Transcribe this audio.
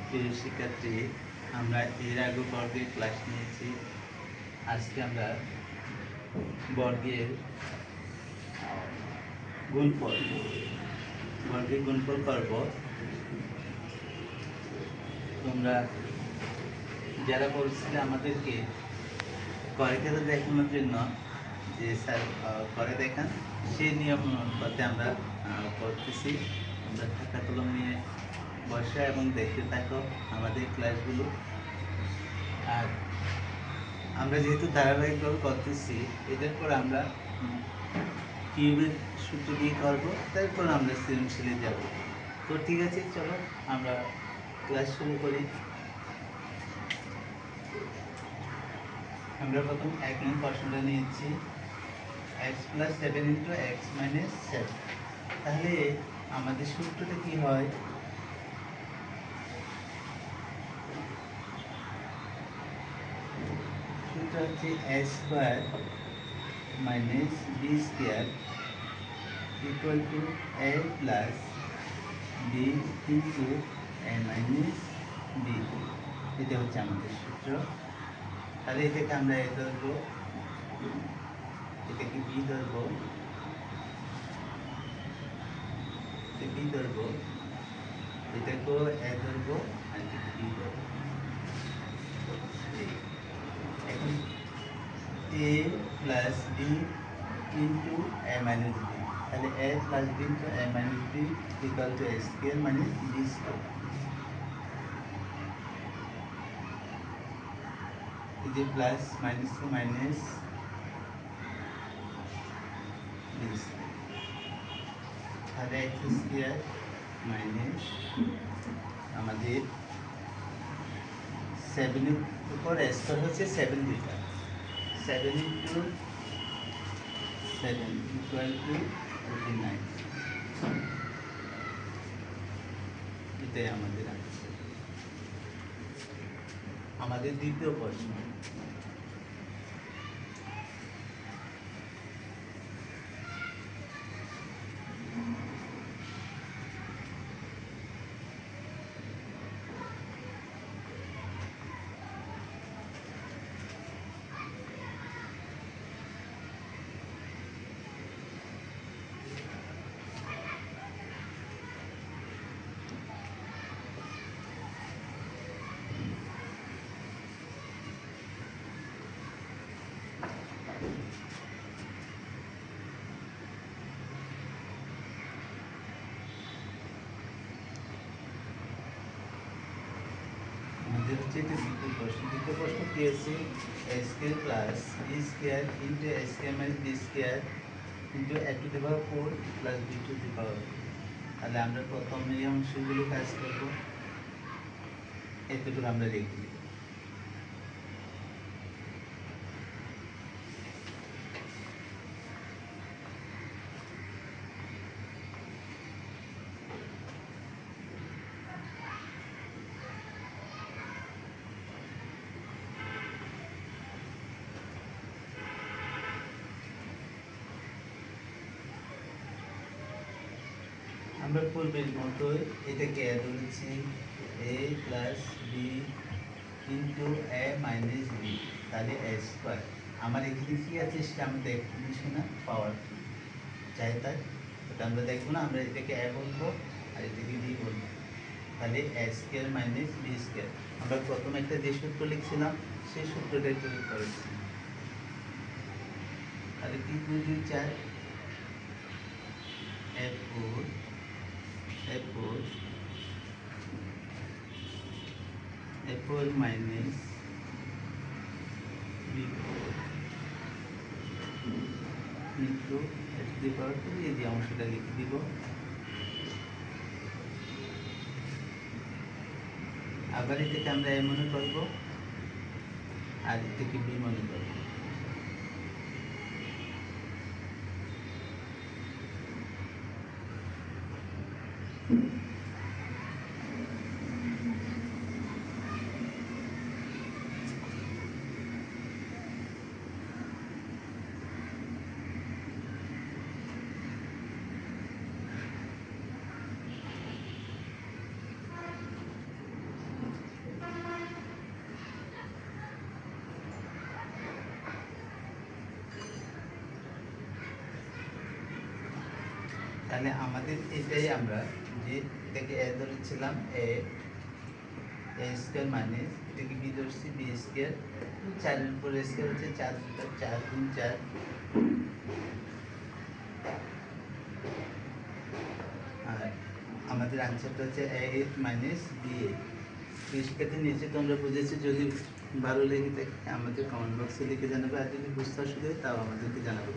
প্রিয় শিক্ষার্থী, আমরা এর আগে বর্গের ক্লাস নিয়েছি। আজকে আমরা বর্গের গুণফল বর্গের গুণফল করব। তোমরা যারা বলছিলে আমাদেরকে করে করে দেখানোর জন্য যে স্যার করে দেখান, সেই নিয়ম অনুপাতে আমরা করতেছি। তোমরা খাতা কলম নিয়ে বসা এবং দেখতে থাকো আমাদের ক্লাসগুলো। আর আমরা যেহেতু ধারাবাহিকভাবে করতেছি, এটার পর আমরা কিউবের সূত্র দিয়ে করব, তারপর আমরা সৃজনশীলে যাব। তো ঠিক আছে, চলো আমরা ক্লাস শুরু করি। আমরা প্রথম 1 নং প্রশ্নটা নিয়েছি, x + 7 × x - 7। তাহলে আমাদের সূত্রটা কি হয়? সূত্র হচ্ছে a² - b² = a + b × a - b। এটা হচ্ছে আমাদের সূত্র। তাহলে এটাকে আমরা a ধরবো, এটাকে b ধরবো, এটা b ধরবো, এটাকেও a ধরবো, আর এটাকে b ধরবো। এখন a + b × a - b, তাহলে a + b × a - b = a² - b²। এই যে প্লাস মাইনাসে মাইনাস b², তাহলে x² মাইনাস আমাদের 7 এর উপর a² হচ্ছে 7 দুইটা, 7 × 7 = 49। এটাই আমাদের আনসার। আমাদের দ্বিতীয় প্রশ্ন, আমাদের হচ্ছে এটা দ্বিতীয় প্রশ্ন। দ্বিতীয় প্রশ্ন কি আছে? a² + b² × a² - b² × a⁴ + b²। তাহলে আমরা প্রথম এই অংশগুলো কাজ করব, এতটুকু আমরা রেখে দেব। আমরা পূর্বের মতোই এটাকে a ধরেছি, a + b × a - b, তাহলে a²। আমার এখানে কি আছে সেটা আমরা দেখছি না, পাওয়ার চাই তাই ওটা আমরা দেখবো না, আমরা এটাকে a বলবো আর এটাকে b বলবো। তাহলে a² - b²। আমরা প্রথম একটা যে সূত্র লিখছিলাম সেই সূত্রটাই প্রয়োগ করেছি। তাহলে 3 × 2 = 4, a4 minus b4 into a⁴, এই যে অংশটা লিখে দিব। আবার এটাকে আমরা a মনে করব আর এটাকে b মনে করব। তাহলে আমাদের এটাই আমরা যে এটাকে এ ধরেছিলাম এ স্কোয়ার মানে এটাকে বি ধরছি বি স্কোয়ার, 4 এর উপর স্কোয়ার হচ্ছে 4 দুটা 4 গুণ 4, আর আমাদের আনসারটা হচ্ছে এ মাইনাস বি এ। শিক্ষার্থী নিচে তোমরা বুঝেছো, যদি ভালো লেগে থাকে আমাদের কমেন্ট বক্সে লিখে জানাবে, আর যদি বুঝতে অসুবিধা হয় তাও আমাদেরকে জানাবে।